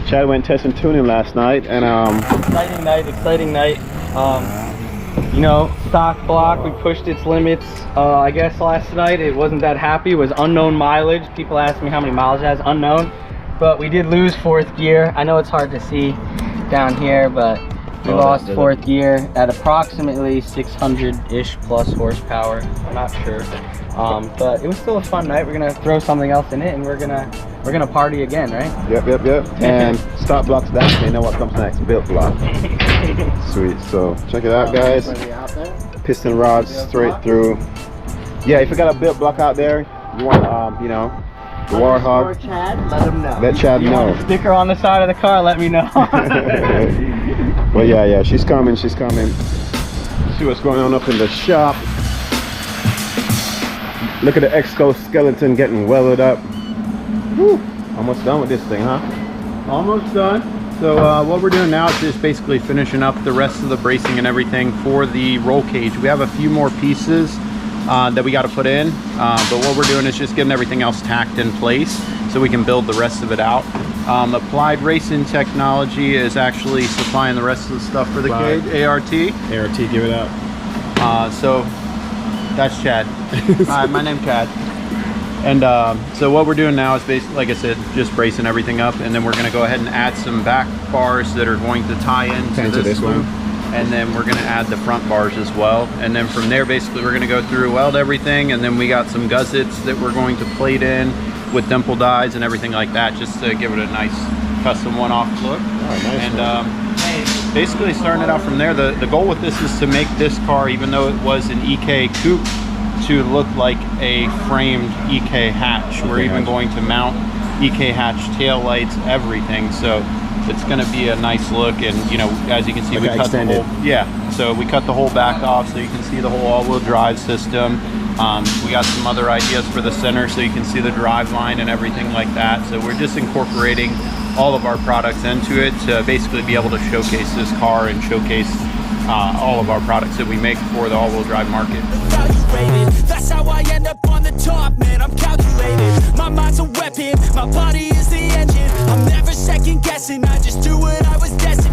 Chad went testing tuning last night, and exciting night. You know, stock block, we pushed its limits. I guess last night it wasn't that happy. It was unknown mileage. People asked me how many miles it has, unknown. But we did lose 4th gear. I know it's hard to see down here, but we lost 4th gear at approximately 600-ish plus horsepower. I'm not sure. But it was still a fun night. We're gonna throw something else in it, and we're gonna party again, right? Yep. And stop blocks down. They know what comes next. Built block. Sweet. So check it out, guys. Piston rods straight through. Yeah, if you got a built block out there, you want you know, the Warthog. Chad, let him know. Let Chad know. Want a sticker on the side of the car? Let me know. Well, yeah, she's coming. See what's going on up in the shop. Look at the exoskeleton getting welded up. Whew. Almost done with this thing, huh? Almost done. So what we're doing now is just basically finishing up the rest of the bracing and everything for the roll cage. We have a few more pieces that we got to put in, but what we're doing is just getting everything else tacked in place so we can build the rest of it out. Applied Racing Technology is actually supplying the rest of the stuff for the cage. ART, give it up. so that's Chad. Hi, my name's Chad. And so what we're doing now is basically, like I said, just bracing everything up, and then we're going to go ahead and add some back bars that are going to tie into this loop, and then we're going to add the front bars as well. And then from there, basically, we're going to go through, weld everything, and then we got some gussets that we're going to plate in with dimple dies and everything like that, just to give it a nice custom one-off look. Oh, nice. And basically starting it out from there, the goal with this is to make this car, even though it was an EK coupe, to look like a framed EK hatch. We're even going to mount EK hatch tail lights, everything. So it's going to be a nice look. And you know, as you can see, we cut the whole, so we cut the whole back off, so you can see the whole all-wheel drive system. We got some other ideas for the center, so you can see the drive line and everything like that. So we're just incorporating all of our products into it to basically be able to showcase this car and showcase all of our products that we make for the all-wheel drive market. That's how I end up on the top, man. I'm calculated. My mind's a weapon, my body is the engine. I'm never second guessing, I just do what I was destined.